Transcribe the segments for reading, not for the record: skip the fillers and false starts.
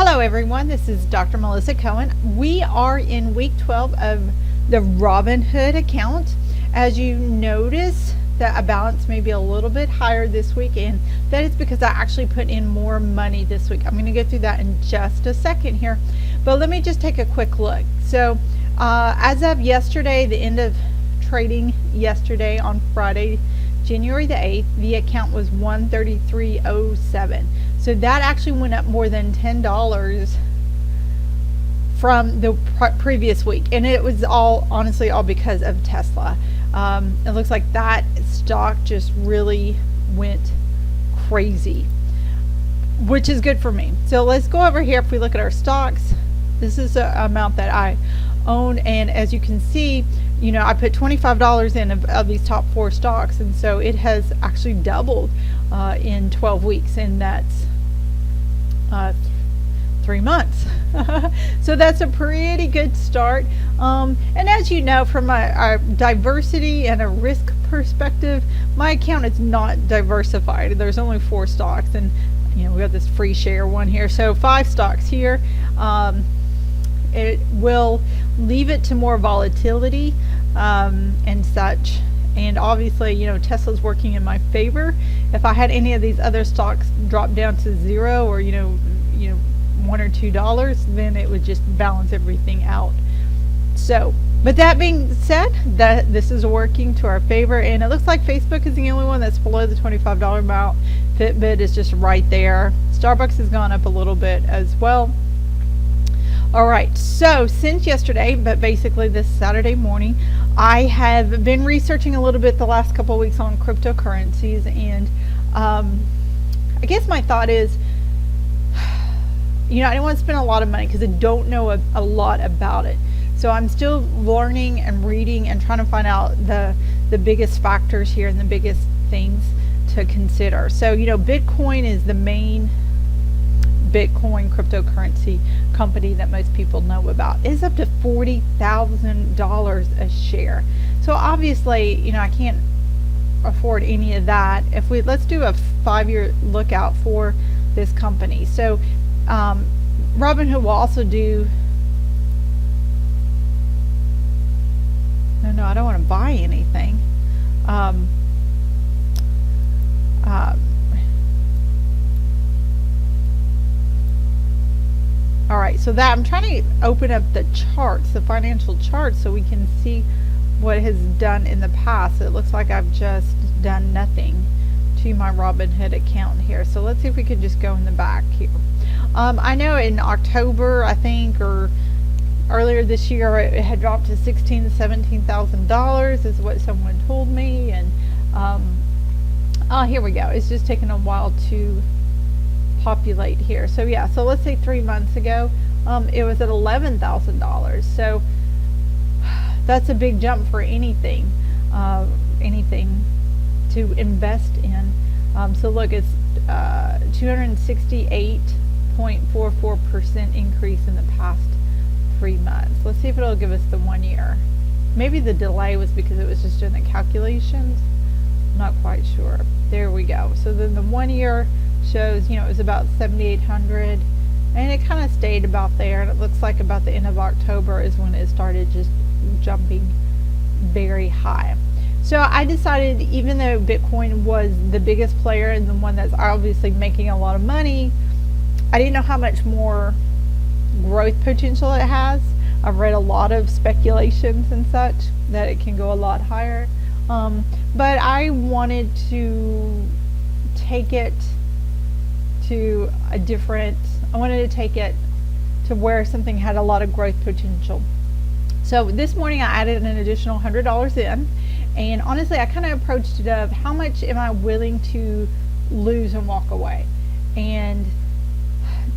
Hello everyone, this is Dr. Melissa Cohen. We are in week 12 of the Robinhood account. As you notice, that a balance may be a little bit higher this week, and that is because I actually put in more money this week. I'm going to go through that in just a second here, but let me just take a quick look. So as of yesterday, the end of trading yesterday on Friday, January the 8th, the account was $133.07. So that actually went up more than $10 from the previous week, and it was honestly all because of Tesla. It looks like that stock just really went crazy, which is good for me. So let's go over here. If we look at our stocks, this is the amount that I own, and as you can see, you know, I put $25 in of these top 4 stocks, and so it has actually doubled in 12 weeks, and that's 3 months. So that's a pretty good start. And as you know, from a diversity and a risk perspective, my account is not diversified. There's only 4 stocks, and you know, we have this free share one here, so 5 stocks here. It will leave it to more volatility and such, and obviously, you know, Tesla's working in my favor. If I had any of these other stocks drop down to 0 or you know $1 or $2, then it would just balance everything out. So, but that being said, that this is working to our favor, and it looks like Facebook is the only one that's below the $25 amount. Fitbit is just right there. Starbucks has gone up a little bit as well. Alright, so since yesterday, but basically this Saturday morning, I have been researching a little bit the last couple of weeks on cryptocurrencies, and I guess my thought is, you know, I don't want to spend a lot of money because I don't know a lot about it. So I'm still learning and reading and trying to find out the biggest factors here and the biggest things to consider. So, you know, Bitcoin is the main Bitcoin cryptocurrency company that most people know about. Is up to $40,000 a share. So obviously, you know, I can't afford any of that. If let's do a 5-year lookout for this company. So Robinhood will also do. No, I don't want to buy anything. All right, so that I'm trying to open up the charts, the financial charts, so we can see what it has done in the past. It looks like I've just done nothing to my Robinhood account here. So let's see if we could just go in the back here. I know in October, I think, or earlier this year, it had dropped to $16,000 to $17,000 is what someone told me, and here we go. It's just taking a while to populate here. So yeah, so let's say 3 months ago, it was at $11,000. So that's a big jump for anything to invest in. So look, it's 268.44% increase in the past 3 months. Let's see if it'll give us the 1 year. Maybe the delay was because it was just doing the calculations. I'm not quite sure. There we go. So then the 1 year shows, you know, it was about 7,800, and it kind of stayed about there, and it looks like about the end of October is when it started just jumping very high. So I decided, even though Bitcoin was the biggest player and the one that's obviously making a lot of money, I didn't know how much more growth potential it has. I've read a lot of speculations and such that it can go a lot higher, but I wanted to take it to I wanted to take it to where something had a lot of growth potential. So this morning I added an additional $100 in, and honestly I kind of approached it of how much am I willing to lose and walk away, and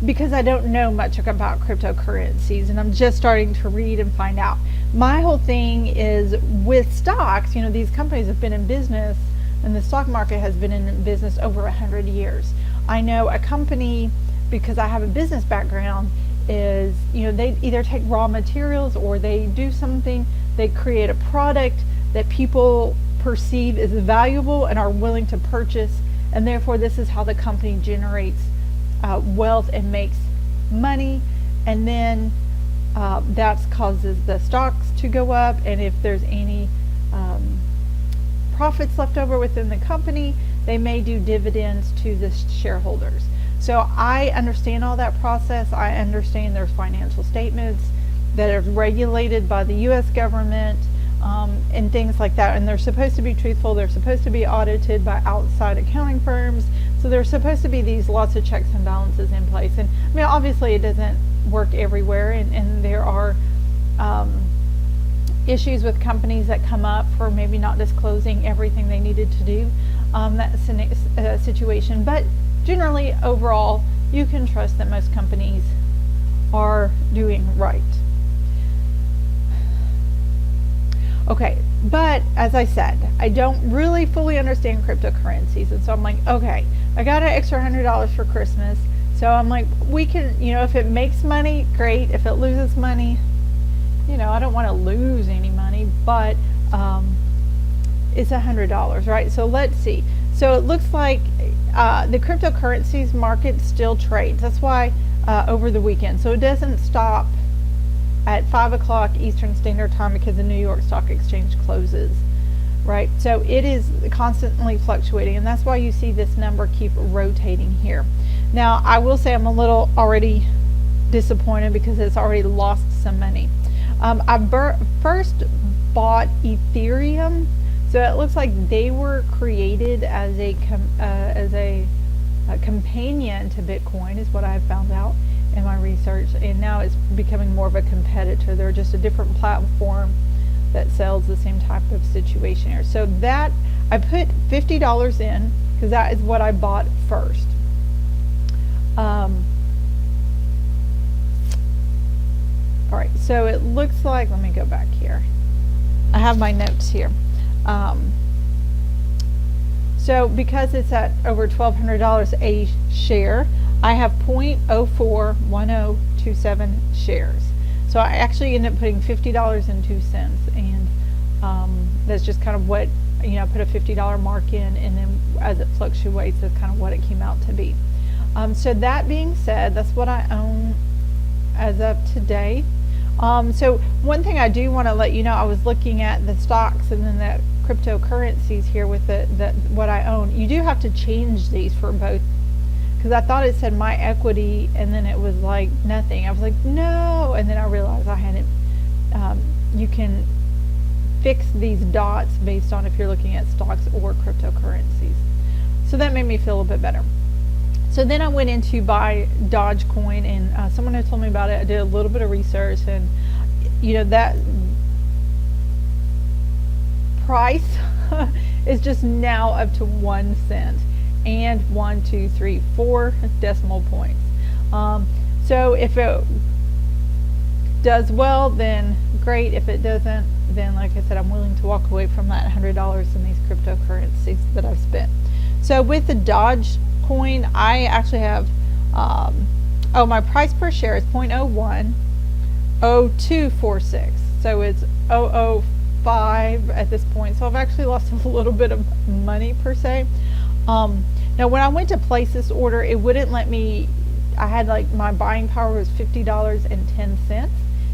because I don't know much about cryptocurrencies and I'm just starting to read and find out. My whole thing is with stocks, you know, these companies have been in business, and the stock market has been in business over 100 years. I know a company, because I have a business background, is, you know, they either take raw materials or they do something, they create a product that people perceive as valuable and are willing to purchase, and therefore this is how the company generates wealth and makes money, and then that causes the stocks to go up, and if there's any profits left over within the company, they may do dividends to the shareholders. So I understand all that process. I understand there's financial statements that are regulated by the U.S. government and things like that, and they're supposed to be truthful. They're supposed to be audited by outside accounting firms. So there's supposed to be these lots of checks and balances in place. And I mean, obviously it doesn't work everywhere, and there are issues with companies that come up for maybe not disclosing everything they needed to do. That's a situation, but generally overall you can trust that most companies are doing right. Okay, but as I said, I don't really fully understand cryptocurrencies, and so I'm like, okay, I got an extra $100 for Christmas, so I'm like, we can, if it makes money, great. If it loses money, I don't want to lose any money, but it's $100, right? So let's see. So it looks like the cryptocurrencies market still trades. That's why over the weekend. So it doesn't stop at 5 o'clock Eastern Standard Time because the New York Stock Exchange closes, right? So it is constantly fluctuating, and that's why you see this number keep rotating here. Now, I will say I'm a little already disappointed because it's already lost some money. I first bought Ethereum, so it looks like they were created as a companion to Bitcoin, is what I found out in my research, and now it's becoming more of a competitor. They're just a different platform that sells the same type of situation here. So that I put $50 in because that is what I bought first. All right, so it looks like, let me go back here. I have my notes here. So because it's at over $1,200 a share, I have 0.041027 shares. So I actually ended up putting $50.02, and that's just kind of what, I put a $50 mark in, and then as it fluctuates, that's kind of what it came out to be. So that being said, that's what I own as of today. So one thing I do want to let you know, I was looking at the stocks and then the cryptocurrencies here with what I own. You do have to change these for both, because I thought it said my equity and then it was like nothing. I was like, no, and then I realized I hadn't. You can fix these dots based on if you're looking at stocks or cryptocurrencies. So that made me feel a little bit better. So then I went in to buy Dogecoin, and someone had told me about it. I did a little bit of research, and that price is just now up to 1 cent and 1, 2, 3, 4 decimal points. So if it does well, then great. If it doesn't, then like I said, I'm willing to walk away from that $100 in these cryptocurrencies that I've spent. So with the Dogecoin, I actually have, my price per share is 0.010246. So it's 0.005 at this point. So I've actually lost a little bit of money per se. Now when I went to place this order, it wouldn't let me. I had my buying power was $50.10,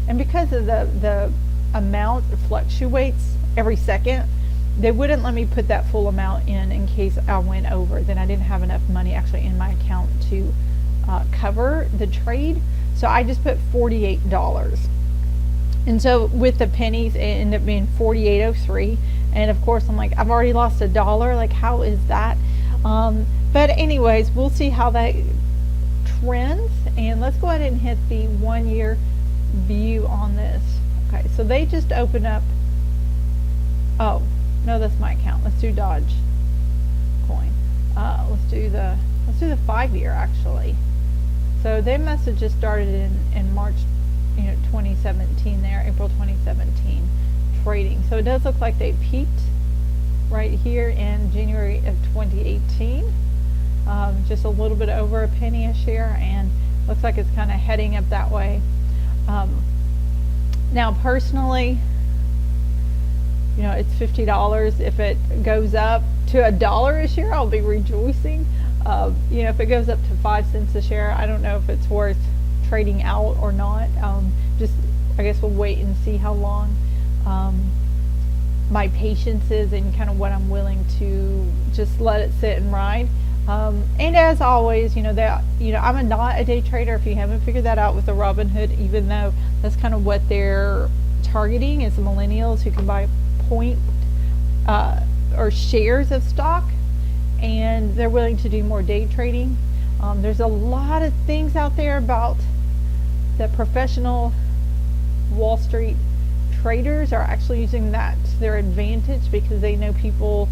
and because of the amount fluctuates every second, they wouldn't let me put that full amount in case I went over. Then I didn't have enough money actually in my account to cover the trade, so I just put $48. And so with the pennies, it ended up being 48.03, and of course I'm like, I've already lost $1. Like, how is that? But anyways, we'll see how that trends, and let's go ahead and hit the 1 year view on this. Okay, so they just opened up. Oh no, that's my account. Let's do Doge coin. Let's do the 5 year actually. So they must have just started in March 2017 there, April 2017 trading. So it does look like they peaked right here in January of 2018, just a little bit over a penny a share, and looks like it's kind of heading up that way. Now personally, it's $50. If it goes up to $1 a share, I'll be rejoicing. If it goes up to 5 cents a share, I don't know if it's worth trading out or not. Just, I guess we'll wait and see how long my patience is and kind of what I'm willing to just let it sit and ride. And as always, I'm not a day trader. If you haven't figured that out with the Robinhood, even though that's kind of what they're targeting is the millennials who can buy point or shares of stock, and they're willing to do more day trading. There's a lot of things out there about that professional Wall Street traders are actually using that to their advantage, because they know people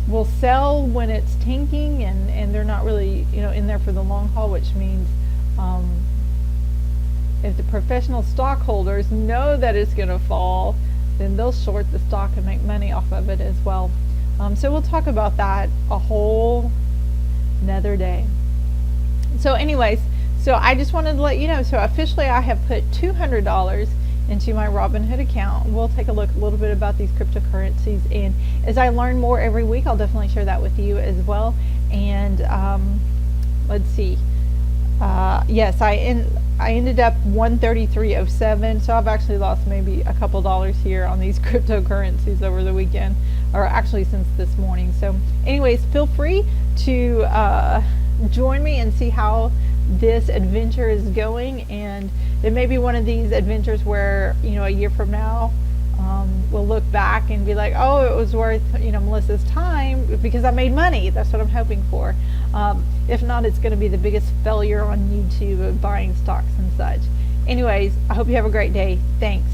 will sell when it's tanking, and they're not really in there for the long haul, which means if the professional stockholders know that it's going to fall, then they'll short the stock and make money off of it as well. So we'll talk about that a whole another day. So anyways, so I just wanted to let you know, so officially I have put $200 into my Robinhood account. We'll take a look a little bit about these cryptocurrencies, and as I learn more every week, I'll definitely share that with you as well. And let's see, yes, I ended up 133.07, so I've actually lost maybe a couple dollars here on these cryptocurrencies over the weekend, or actually since this morning. So anyways, feel free to join me and see how this adventure is going, and it may be one of these adventures where a year from now we'll look back and be like, oh, it was worth Melissa's time because I made money. That's what I'm hoping for. If not, it's going to be the biggest failure on YouTube of buying stocks and such. Anyways, I hope you have a great day. Thanks.